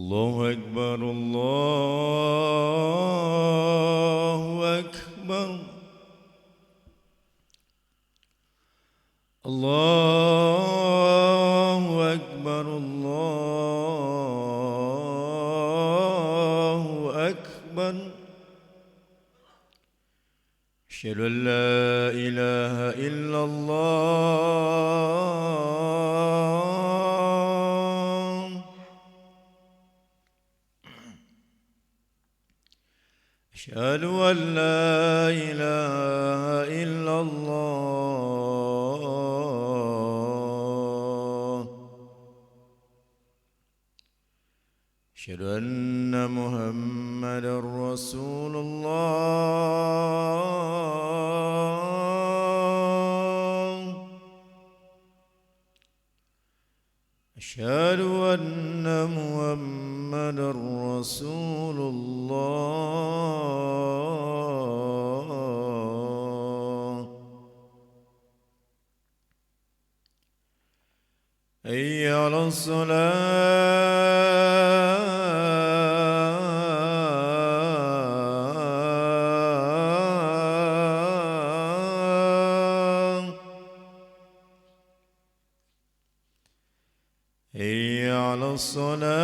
الله أكبر الله أكبر الله أكبر الله أكبر. أشهد أن لا إله إلا الله. أشهد أن لا إله إلا الله. أشهد أن محمدًا رسول الله. أشهد أن محمدًا رسول الله. حي على الصلاة. حي على الصلاة.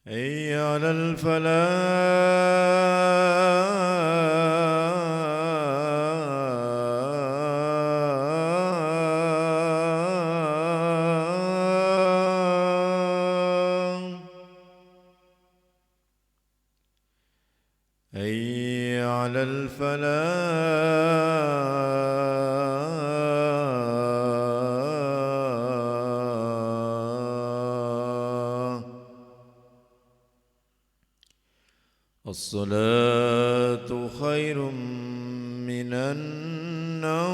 حي على الفلاح. حي على الفلاح. الصلاة خير من النوم.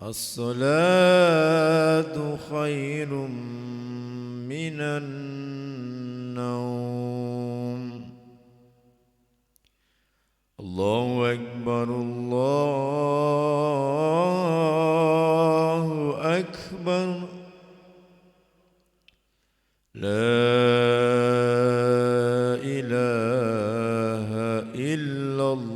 الصلاة خير من النوم. الله أكبر الله أكبر. لا إله إلا الله.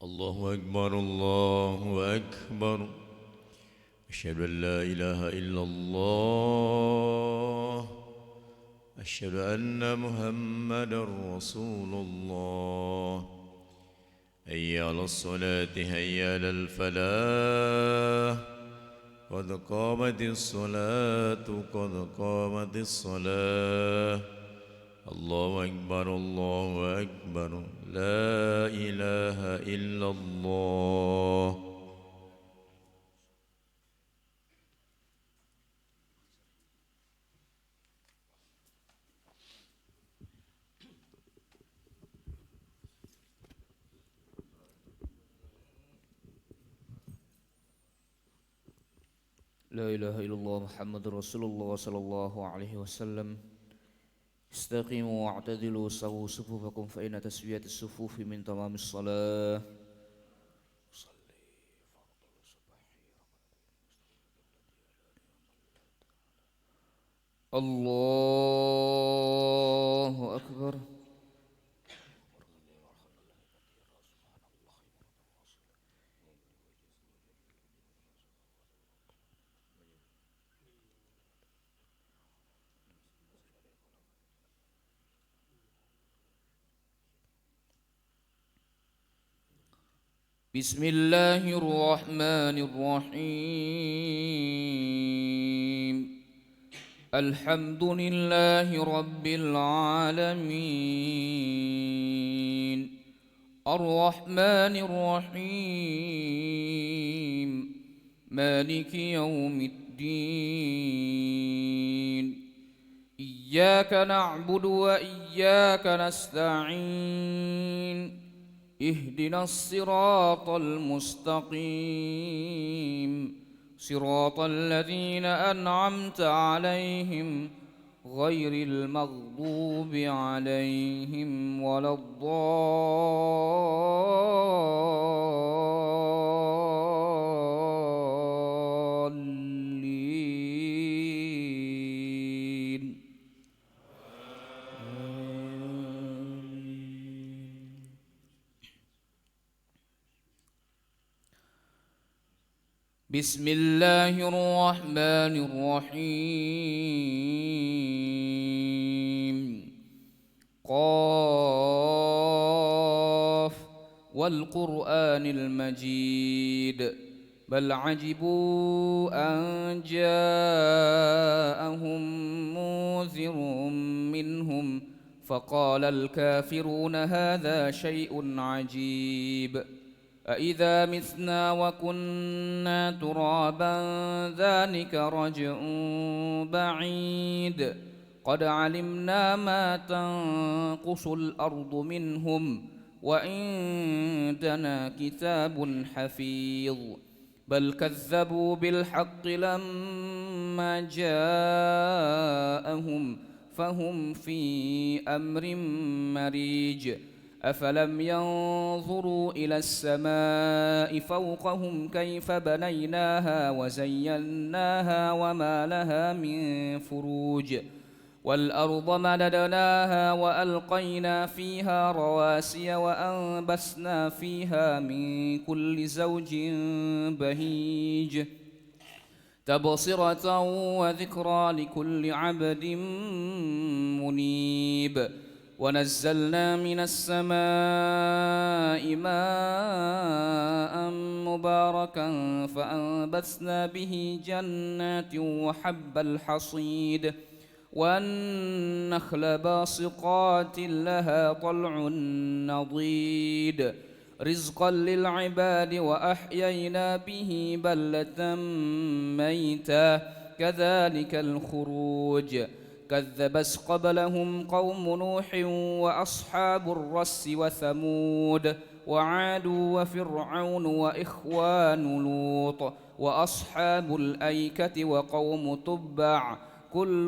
الله أكبر الله أكبر أشهد أن لا إله إلا الله أشهد أن محمدا رسول الله حي على الصلاة حي على الفلاح قد قامت الصلاة قد قامت الصلاة الله أكبر الله أكبر لا إله إلا الله لا إله إلا الله محمد رسول الله صلى الله عليه وسلم استقيموا واعتدلوا سووا صفوفكم فإن تسوية الصفوف من تمام الصلاة الله أكبر بسم الله الرحمن الرحيم الحمد لله رب العالمين الرحمن الرحيم مالك يوم الدين إياك نعبد وإياك نستعين اهدنا الصراط المستقيم صراط الذين أنعمت عليهم غير المغضوب عليهم ولا الضالين بسم الله الرحمن الرحيم قاف والقرآن المجيد بل عجبوا أن جاءهم منذر منهم فقال الكافرون هذا شيء عجيب أإذا متنا وكنا ترابا ذلك رجع بعيد قد علمنا ما تنقص الأرض منهم وعندنا كتاب حفيظ بل كذبوا بالحق لما جاءهم فهم في أمر مريج أفلم ينظروا إلى السماء فوقهم كيف بنيناها وزيناها وما لها من فروج والأرض مددناها وألقينا فيها رواسي وأنبسنا فيها من كل زوج بهيج تبصرة وذكرى لكل عبد منيب ونزلنا من السماء ماء مباركا فأنبتنا به جنات وحب الحصيد والنخل باسقات لها طلع نضيد رزقا للعباد وأحيينا به بلة ميتا كذلك الخروج كذبت قبلهم قوم نوح وأصحاب الرس وثمود وعاد وفرعون وإخوان لوط وأصحاب الأيكة وقوم تبع كل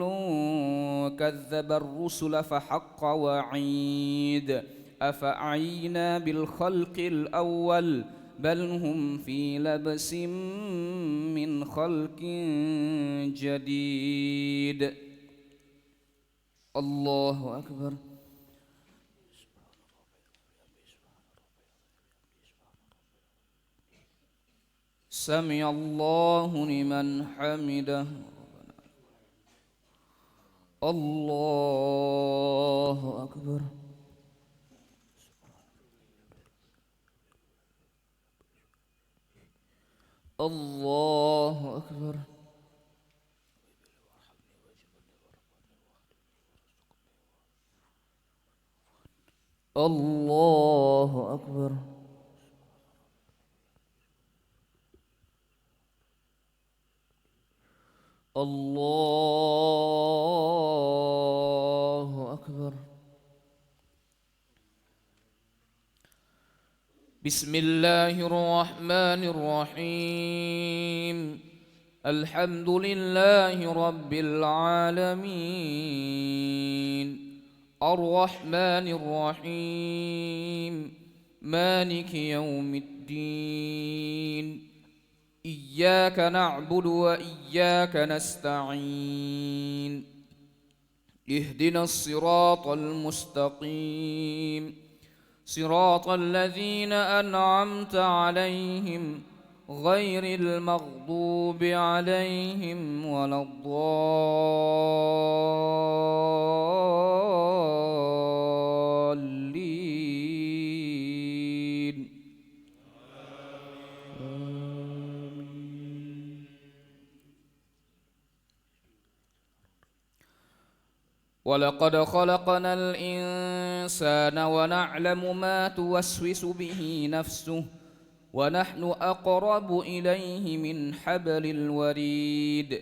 كذب الرسل فحق وعيد أفعينا بالخلق الأول بل هم في لبس من خلق جديد الله أكبر سمع الله لمن حمده. الله أكبر. الله أكبر. الله أكبر. الله أكبر. بسم الله الرحمن الرحيم. الحمد لله رب العالمين الرحمن الرحيم مالك يوم الدين إياك نعبد وإياك نستعين اهدنا الصراط المستقيم صراط الذين أنعمت عليهم غير المغضوب عليهم ولا الضالين. ولقد خلقنا الإنسان ونعلم ما توسوس به نفسه ونحن أقرب إليه من حبل الوريد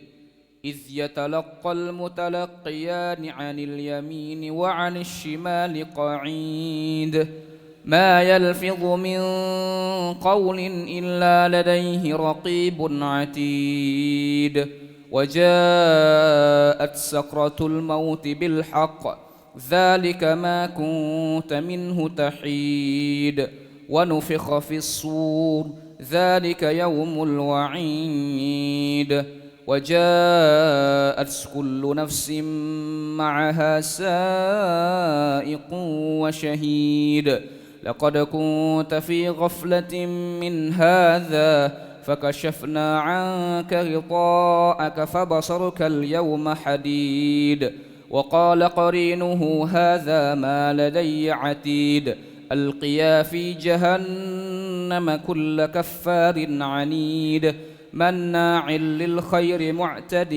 إذ يتلقى المتلقيان عن اليمين وعن الشمال قعيد ما يلفظ من قول إلا لديه رقيب عتيد وجاءت سكرة الموت بالحق ذلك ما كنت منه تحيد ونفخ في الصور ذلك يوم الوعيد وجاءت كل نفس معها سائق وشهيد لقد كنت في غفلة من هذا فكشفنا عنك غطاءك فبصرك اليوم حديد وقال قرينه هذا ما لدي عتيد ألقيا في جهنم كل كفار عنيد مناع للخير معتد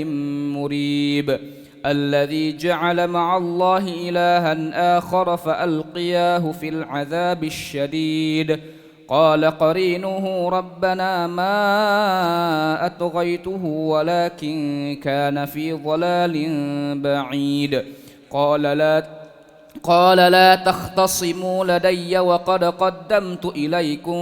مريب الذي جعل مع الله إلها آخر فألقياه في العذاب الشديد قال قرينه ربنا ما أطغيته ولكن كان في ضلال بعيد قال لا تختصموا لدي وقد قدمت إليكم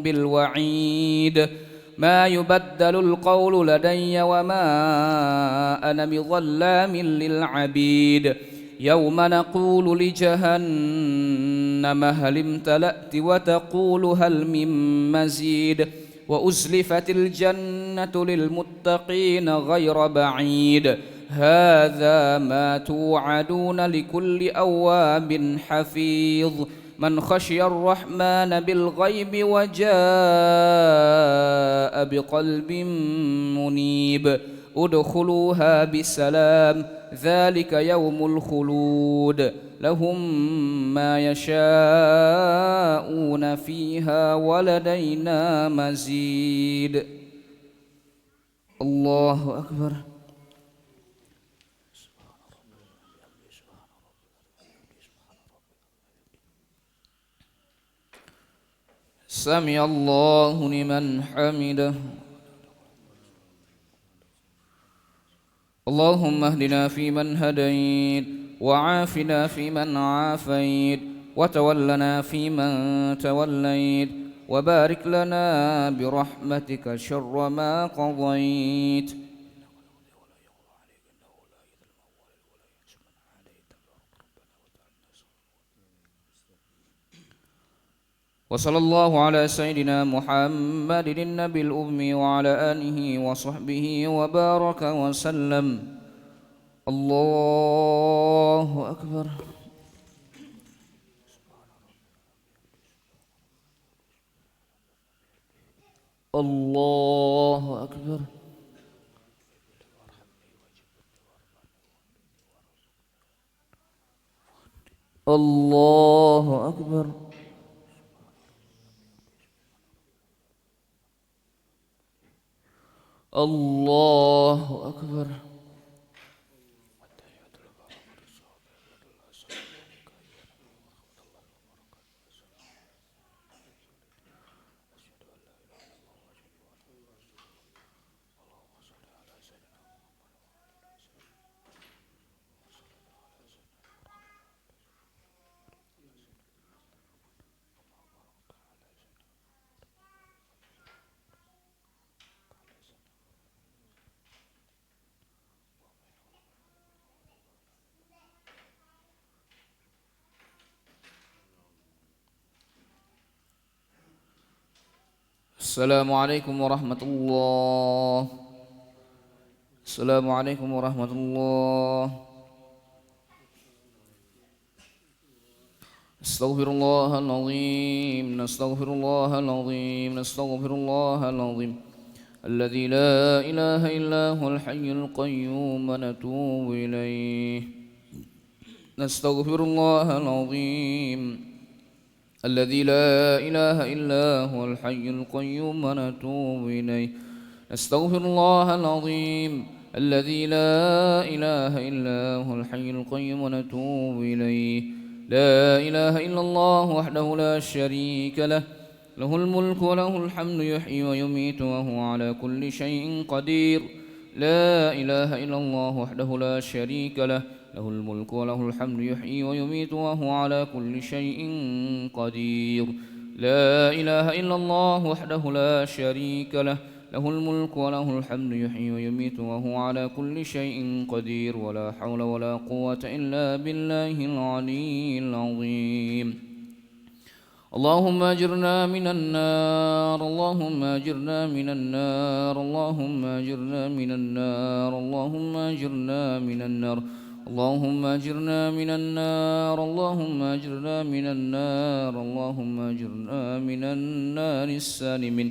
بالوعيد ما يبدل القول لدي وما أنا بظلام للعبيد يوم نقول لجهنم هل امتلأت وتقول هل من مزيد وأزلفت الجنة للمتقين غير بعيد هذا ما توعدون لكل أواب حفيظ من خشي الرحمن بالغيب وجاء بقلب منيب ادخلوها بسلام ذلك يوم الخلود لهم ما يشاءون فيها ولدينا مزيد. الله أكبر. سمع الله لمن حمده. اللهم اهدنا فيمن هديت وعافنا فيمن عافيت وتولنا فيمن توليت وبارك لنا برحمتك شر ما قضيت وصلى الله على سيدنا محمد النبي الأمي وعلى آله وصحبه وبارك وسلم. الله أكبر. الله أكبر. الله أكبر. الله أكبر. السلام عليكم ورحمة الله. السلام عليكم ورحمة الله. استغفر الله العظيم. نستغفر الله العظيم. نستغفر الله العظيم الذي لا إله إلا هو الحي القيوم ونتوب إليه. نستغفر الله العظيم الذي لا إله إلا هو الحي القيوم ونتوب إليه. نستغفر الله العظيم الذي لا إله إلا هو الحي القيوم ونتوب إليه. لا إله إلا الله وحده لا شريك له، له الملك وله الحمد يحيي ويميت وهو على كل شيء قدير. لا إله إلا الله وحده لا شريك له، له الملك وله الحمد يحيي ويميت وهو على كل شيء قدير. لا إله إلا الله وحده لا شريك له، له الملك وله الحمد يحيي ويميت وهو على كل شيء قدير. ولا حول ولا قوة إلا بالله العلي العظيم. اللهم أجرنا من النار. اللهم أجرنا من النار. اللهم أجرنا من النار. اللهم أجرنا من النار. اللهم أجرنا من النار. اللهم أجرنا من النار. اللهم أجرنا من النار السالمين.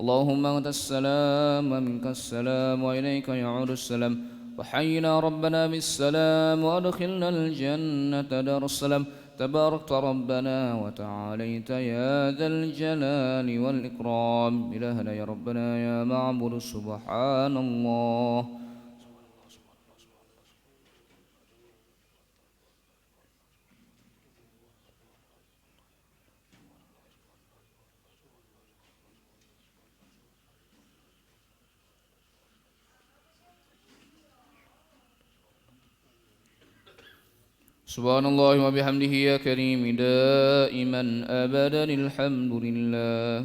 اللهم أنت السلام ومنك السلام وإليك يعود السلام. وحينا ربنا بالسلام وأدخلنا الجنة دار السلام. تباركت ربنا وتعاليت يا ذا الجلال والإكرام. إلهنا يا ربنا يا معبود سبحان الله. سبحان الله وبحمده يا كريم دائما أبدا الحمد لله.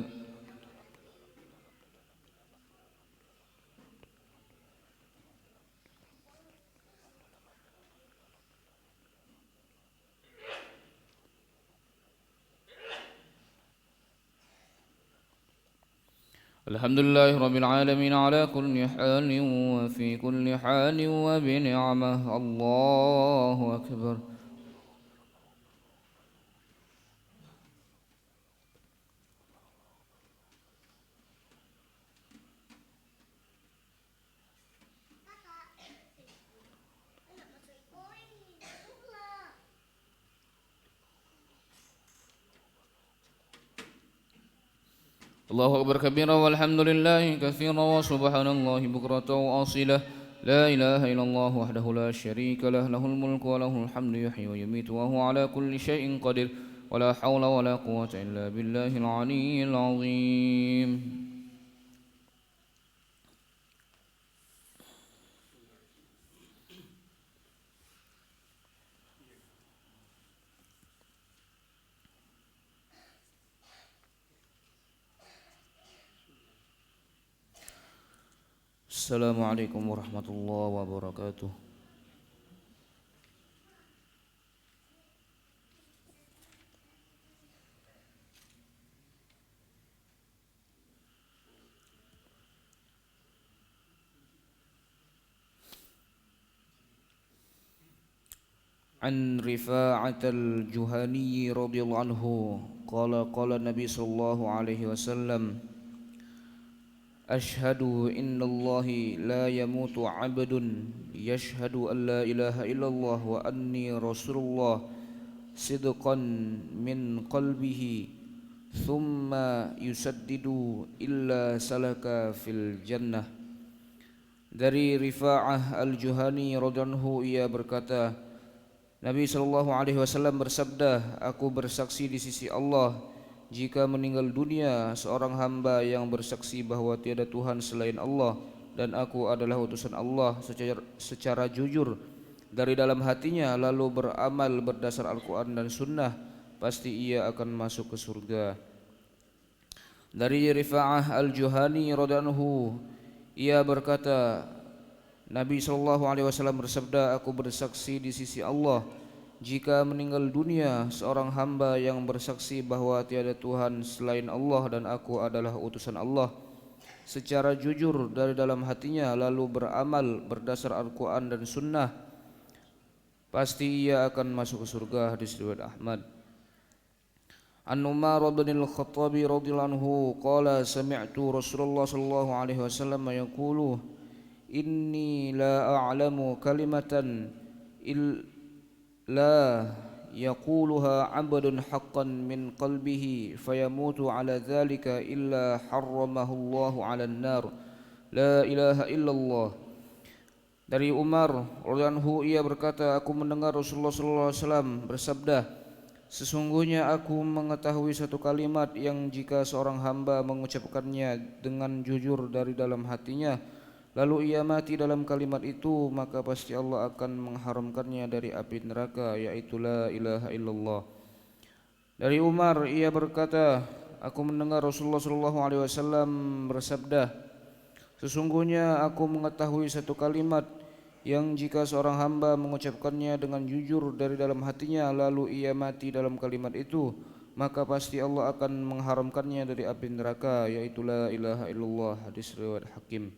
الحمد لله رب العالمين على كل حال وفي كل حال وبنعمه. الله أكبر. الله أكبر كبيرا والحمد لله كثيرا وسبحان الله بكرة وأصيلا. لا إله إلا الله وحده لا شريك له، له الملك وله الحمد يحيي ويميت وهو على كل شيء قدير. ولا حول ولا قوة إلا بالله العلي العظيم. السلام عليكم ورحمة الله وبركاته. عن رفاعة الجهني رضي الله عنه قال قال النبي صلى الله عليه وسلم: Ashhadu innallahi la yamutu abdun yashhadu an la ilaha illallah wa anni rasulullah sidqan min qalbihi thumma yusaddidu illa salaka fil jannah. Dari Rifa'ah Al-Juhani radhiyallahu ia berkata, Nabi SAW bersabda, aku bersaksi di sisi Allah, jika meninggal dunia seorang hamba yang bersaksi bahawa tiada Tuhan selain Allah dan aku adalah utusan Allah secara jujur dari dalam hatinya, lalu beramal berdasar Al-Quran dan Sunnah, pasti ia akan masuk ke surga. Dari Rifa'ah Al-Juhani radhiyallahu ia berkata, Nabi SAW bersabda, aku bersaksi di sisi Allah, jika meninggal dunia seorang hamba yang bersaksi bahawa tiada Tuhan selain Allah dan aku adalah utusan Allah secara jujur dari dalam hatinya, lalu beramal berdasar Al-Quran dan Sunnah, pasti ia akan masuk ke surga. Hadis riwayat Ahmad. An Umar bin Al-Khattab radhiyallahu anhu qala sami'tu Rasulullah sallallahu alaihi wasallam yaqulu inni la a'lamu kalimatan illa yaquluha 'abdun haqqan min qalbihi fayamutu 'ala dhalika illa harramahu Allahu 'alan nar la ilaha illallah. Dari Umar radhiyallahu anhu ia berkata, aku mendengar Rasulullah sallallahu alaihi wasallam bersabda, sesungguhnya aku mengetahui satu kalimat yang jika seorang hamba mengucapkannya dengan jujur dari dalam hatinya, lalu ia mati dalam kalimat itu, maka pasti Allah akan mengharamkannya dari api neraka, yaitu la ilaha illallah. Dari Umar ia berkata, aku mendengar Rasulullah SAW bersabda, sesungguhnya aku mengetahui satu kalimat yang jika seorang hamba mengucapkannya dengan jujur dari dalam hatinya, lalu ia mati dalam kalimat itu, maka pasti Allah akan mengharamkannya dari api neraka, yaitu la ilaha illallah. Hadis riwayat Hakim.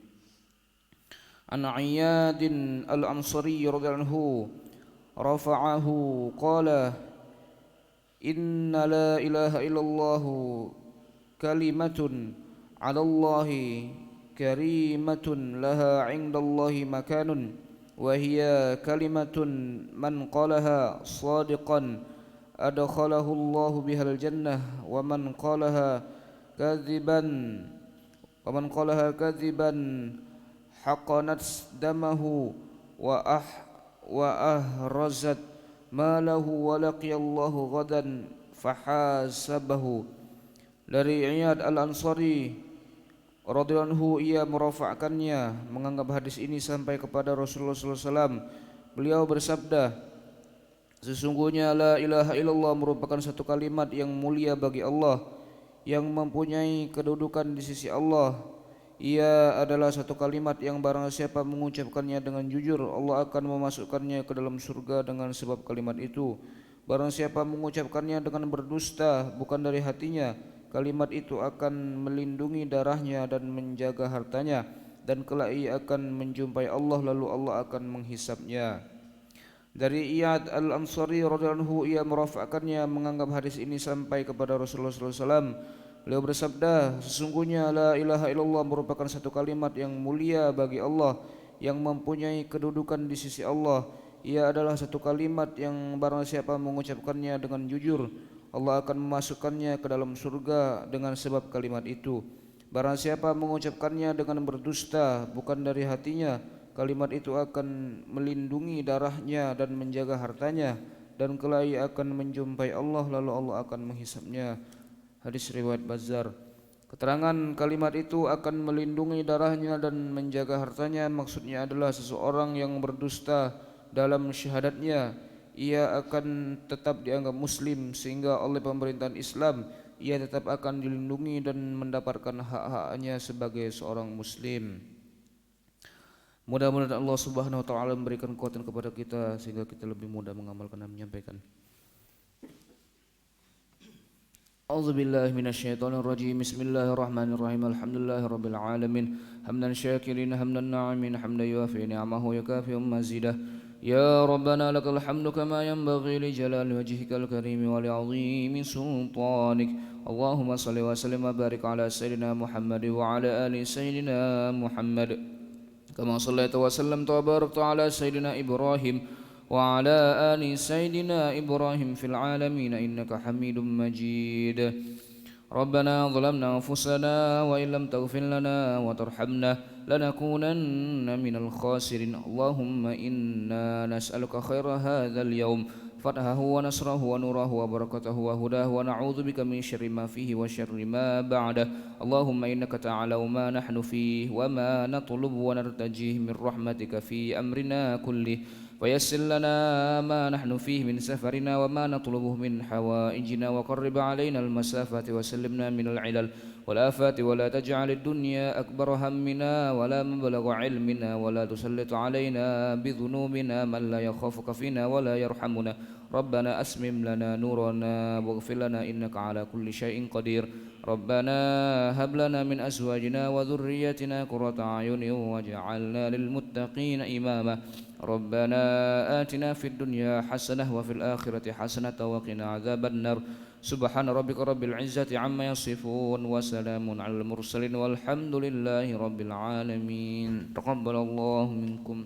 An Iyadin Al-Ansari radhiyallahu anhu rafa'ahu qala inna la ilaha illallah kalimatun 'ala Allahi karimatun laha 'indallahi makanun wa hiya kalimatun man qalaha shadiqan adkhalahu Allahu bihal jannah wa man qalaha kadziban haqqanat damahu wa ahrazat malahu wa laqiyallahu ghadan fahasabahu. Dari Iyad Al-Ansari radhiyallahu anhu ia merafa'kannya, menganggap hadis ini sampai kepada Rasulullah SAW. Beliau bersabda, sesungguhnya la ilaha illallah merupakan satu kalimat yang mulia bagi Allah, yang mempunyai kedudukan di sisi Allah. Ia adalah satu kalimat yang barang siapa mengucapkannya dengan jujur, Allah akan memasukkannya ke dalam surga dengan sebab kalimat itu. Barang siapa mengucapkannya dengan berdusta bukan dari hatinya, kalimat itu akan melindungi darahnya dan menjaga hartanya, dan kelak ia akan menjumpai Allah, lalu Allah akan menghisapnya. Dari Iyad Al-Ansari radhiyallahu anhu ia merafa'kannya, menganggap hadis ini sampai kepada Rasulullah SAW. Beliau bersabda, sesungguhnya la ilaha illallah merupakan satu kalimat yang mulia bagi Allah, yang mempunyai kedudukan di sisi Allah. Ia adalah satu kalimat yang barang siapa mengucapkannya dengan jujur, Allah akan memasukkannya ke dalam surga dengan sebab kalimat itu. Barang siapa mengucapkannya dengan berdusta bukan dari hatinya, kalimat itu akan melindungi darahnya dan menjaga hartanya, dan kelak ia akan menjumpai Allah, lalu Allah akan menghisapnya. Hadis riwayat Bazzar. Keterangan kalimat itu akan melindungi darahnya dan menjaga hartanya, maksudnya adalah seseorang yang berdusta dalam syahadatnya, ia akan tetap dianggap muslim, sehingga oleh pemerintahan Islam ia tetap akan dilindungi dan mendapatkan hak-haknya sebagai seorang muslim. Mudah-mudahan Allah Subhanahu wa taala memberikan kekuatan kepada kita sehingga kita lebih mudah mengamalkan dan menyampaikan. A'udzubillahi minasyaitonirrajim. Bismillahirrahmanirrahim. Alhamdulillahirabbil alamin. Hamdan syakirin, hamdan na'imin, hamdan yuafi ni'amahu yukafi mazidah. Ya Rabbana lakal hamdu kama yanbaghi li jalali wajhikal karim wa li 'azimi sultanik. اللهم صل وسلم وبارك على سيدنا محمد وعلى آل سيدنا محمد كما صليت وسلمت وباركت على سيدنا إبراهيم وعلى آل سيدنا إبراهيم في العالمين إنك حميد مجيد. ربنا ظلمنا أنفسنا وإن لم تغفر لنا وترحمنا لنكونن من الخاسرين. اللهم إنا نسألك خير هذا اليوم، فتحه ونصره ونوره وبركته وهداه، ونعوذ بك من شر ما فيه وشر ما بعده. اللهم إنك تعلم ما نحن فيه وما نطلب ونرتجيه من رحمتك في أمرنا كله، ويسر لنا ما نحن فيه من سفرنا وما نطلبه من حوائجنا، وقرب علينا المسافات وسلمنا من العلل والآفات، ولا تجعل الدنيا أكبر همنا ولا مبلغ علمنا، ولا تسلط علينا بذنوبنا من لا يخافك فينا ولا يرحمنا. ربنا أسمم لنا نورنا واغفر لنا إنك على كل شيء قدير. ربنا هب لنا من أزواجنا وذريتنا قرة أعين واجعلنا للمتقين إماما. ربنا آتنا في الدنيا حسنة وفي الآخرة حسنة وقنا عذاب النار. سبحان ربك رب العزة عما يصفون وسلام على المرسلين والحمد لله رب العالمين. تقبل الله منكم.